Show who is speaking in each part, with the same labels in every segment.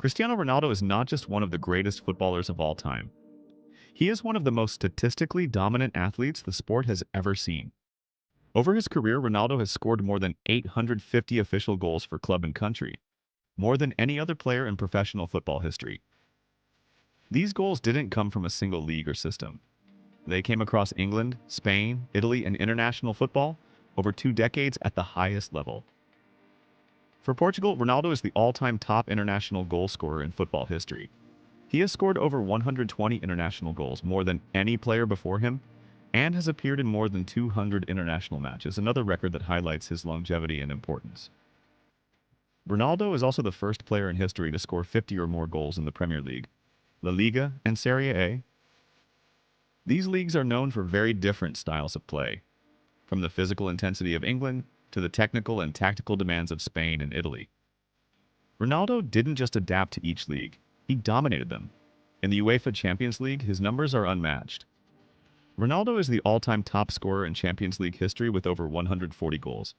Speaker 1: Cristiano Ronaldo is not just one of the greatest footballers of all time. He is one of the most statistically dominant athletes the sport has ever seen. Over his career, Ronaldo has scored more than 850 official goals for club and country, more than any other player in professional football history. These goals didn't come from a single league or system. They came across England, Spain, Italy, and international football over 2 decades at the highest level. For Portugal, Ronaldo is the all-time top international goal scorer in football history. He has scored over 120 international goals, more than any player before him, and has appeared in more than 200 international matches, another record that highlights his longevity and importance. Ronaldo is also the first player in history to score 50 or more goals in the Premier League, La Liga, and Serie A. These leagues are known for very different styles of play, from the physical intensity of England to the technical and tactical demands of Spain and Italy. Ronaldo didn't just adapt to each league, he dominated them. In the UEFA Champions League, his numbers are unmatched. Ronaldo is the all-time top scorer in Champions League history with over 140 goals.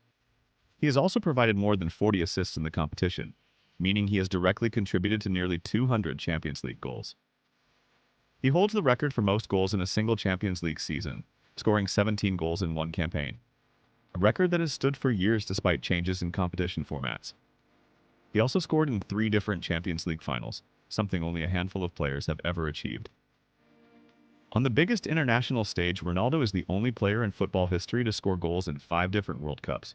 Speaker 1: He has also provided more than 40 assists in the competition, meaning he has directly contributed to nearly 200 Champions League goals. He holds the record for most goals in a single Champions League season, scoring 17 goals in one campaign, a record that has stood for years despite changes in competition formats. He also scored in 3 different Champions League finals, something only a handful of players have ever achieved. On the biggest international stage, Ronaldo is the only player in football history to score goals in 5 different World Cups.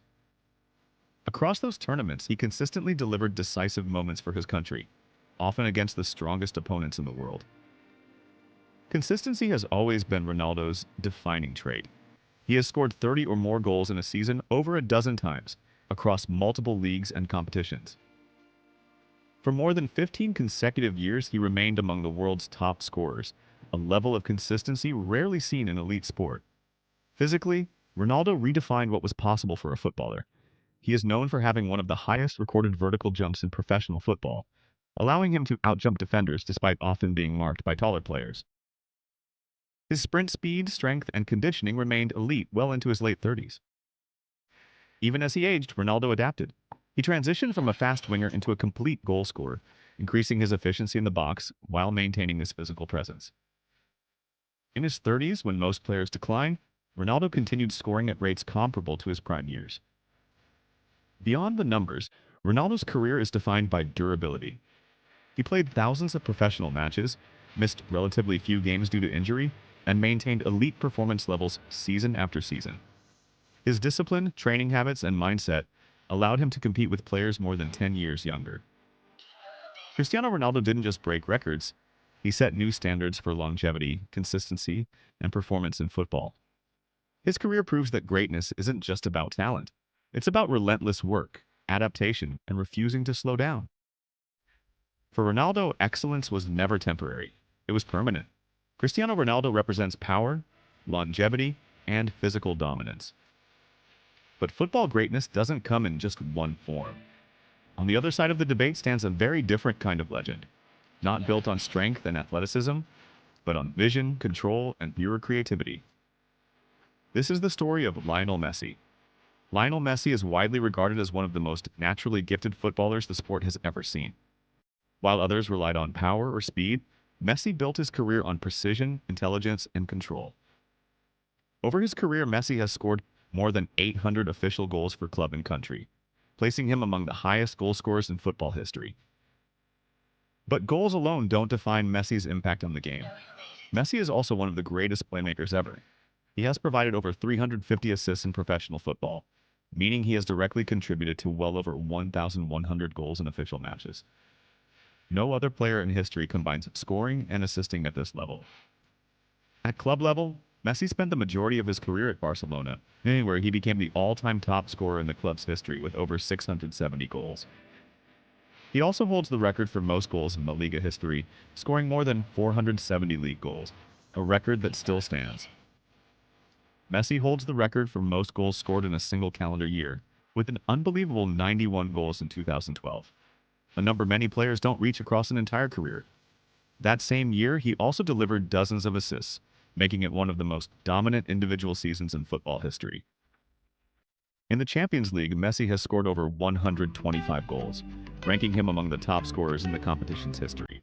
Speaker 1: Across those tournaments, he consistently delivered decisive moments for his country, often against the strongest opponents in the world. Consistency has always been Ronaldo's defining trait. He has scored 30 or more goals in a season over a dozen times, across multiple leagues and competitions. For more than 15 consecutive years, he remained among the world's top scorers, a level of consistency rarely seen in elite sport. Physically, Ronaldo redefined what was possible for a footballer. He is known for having one of the highest recorded vertical jumps in professional football, allowing him to outjump defenders despite often being marked by taller players. His sprint speed, strength, and conditioning remained elite well into his late 30s. Even as he aged, Ronaldo adapted. He transitioned from a fast winger into a complete goal scorer, increasing his efficiency in the box while maintaining his physical presence. In his 30s, when most players decline, Ronaldo continued scoring at rates comparable to his prime years. Beyond the numbers, Ronaldo's career is defined by durability. He played thousands of professional matches, missed relatively few games due to injury, and maintained elite performance levels season after season. His discipline, training habits, and mindset allowed him to compete with players more than 10 years younger. Cristiano Ronaldo didn't just break records, he set new standards for longevity, consistency, and performance in football. His career proves that greatness isn't just about talent. It's about relentless work, adaptation, and refusing to slow down. For Ronaldo, excellence was never temporary. It was permanent. Cristiano Ronaldo represents power, longevity, and physical dominance. But football greatness doesn't come in just one form. On the other side of the debate stands a very different kind of legend, not built on strength and athleticism, but on vision, control, and pure creativity. This is the story of Lionel Messi. Lionel Messi is widely regarded as one of the most naturally gifted footballers the sport has ever seen. While others relied on power or speed, Messi built his career on precision, intelligence, and control. Over his career, Messi has scored more than 800 official goals for club and country, placing him among the highest goal scorers in football history. But goals alone don't define Messi's impact on the game. Messi is also one of the greatest playmakers ever. He has provided over 350 assists in professional football, meaning he has directly contributed to well over 1,100 goals in official matches. No other player in history combines scoring and assisting at this level. At club level, Messi spent the majority of his career at Barcelona, where he became the all-time top scorer in the club's history with over 670 goals. He also holds the record for most goals in La Liga history, scoring more than 470 league goals, a record that still stands. Messi holds the record for most goals scored in a single calendar year, with an unbelievable 91 goals in 2012, a number many players don't reach across an entire career. That same year, he also delivered dozens of assists, making it one of the most dominant individual seasons in football history. In the Champions League, Messi has scored over 125 goals, ranking him among the top scorers in the competition's history.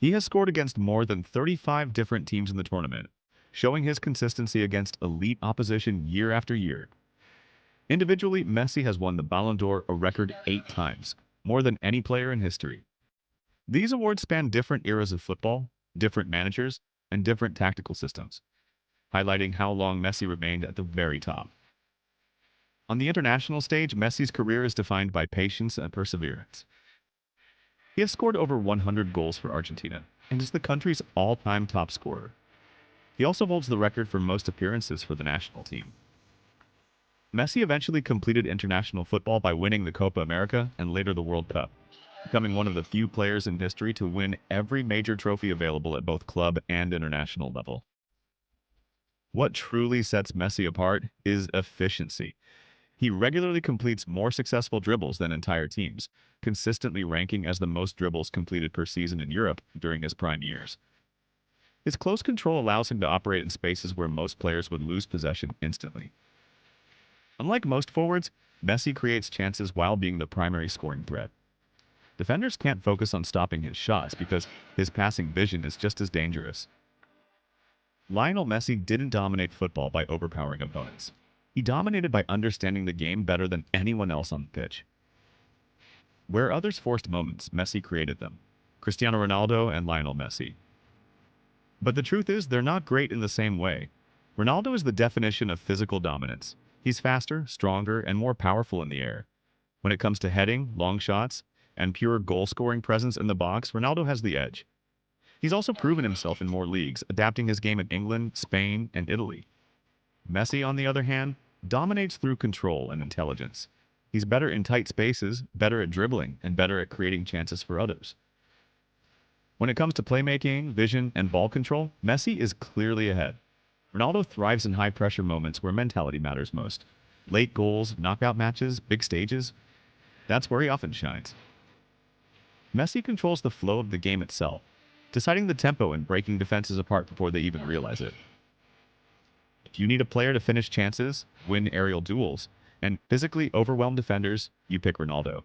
Speaker 1: He has scored against more than 35 different teams in the tournament, showing his consistency against elite opposition year after year. Individually, Messi has won the Ballon d'Or a record 8 times, more than any player in history. These awards span different eras of football, different managers, and different tactical systems, highlighting how long Messi remained at the very top. On the international stage, Messi's career is defined by patience and perseverance. He has scored over 100 goals for Argentina and is the country's all-time top scorer. He also holds the record for most appearances for the national team. Messi eventually completed international football by winning the Copa America and later the World Cup, becoming one of the few players in history to win every major trophy available at both club and international level. What truly sets Messi apart is efficiency. He regularly completes more successful dribbles than entire teams, consistently ranking as the most dribbles completed per season in Europe during his prime years. His close control allows him to operate in spaces where most players would lose possession instantly. Unlike most forwards, Messi creates chances while being the primary scoring threat. Defenders can't focus on stopping his shots because his passing vision is just as dangerous. Lionel Messi didn't dominate football by overpowering opponents. He dominated by understanding the game better than anyone else on the pitch. Where others forced moments, Messi created them. Cristiano Ronaldo and Lionel Messi. But the truth is, they're not great in the same way. Ronaldo is the definition of physical dominance. He's faster, stronger, and more powerful in the air. When it comes to heading, long shots, and pure goal-scoring presence in the box, Ronaldo has the edge. He's also proven himself in more leagues, adapting his game in England, Spain, and Italy. Messi, on the other hand, dominates through control and intelligence. He's better in tight spaces, better at dribbling, and better at creating chances for others. When it comes to playmaking, vision, and ball control, Messi is clearly ahead. Ronaldo thrives in high-pressure moments where mentality matters most. Late goals, knockout matches, big stages, that's where he often shines. Messi controls the flow of the game itself, deciding the tempo and breaking defenses apart before they even realize it. If you need a player to finish chances, win aerial duels, and physically overwhelm defenders, you pick Ronaldo.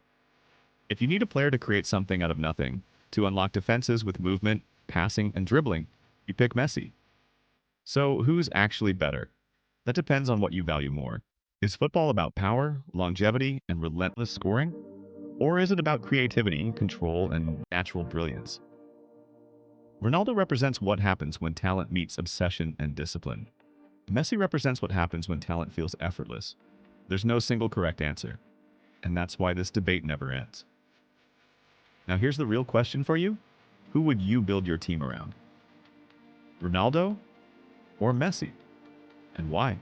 Speaker 1: If you need a player to create something out of nothing, to unlock defenses with movement, passing, and dribbling, you pick Messi. So who's actually better? That depends on what you value more. Is football about power, longevity, and relentless scoring? Or is it about creativity, control, and natural brilliance? Ronaldo represents what happens when talent meets obsession and discipline. Messi represents what happens when talent feels effortless. There's no single correct answer, and that's why this debate never ends. Now here's the real question for you. Who would you build your team around? Ronaldo or Messi? And why?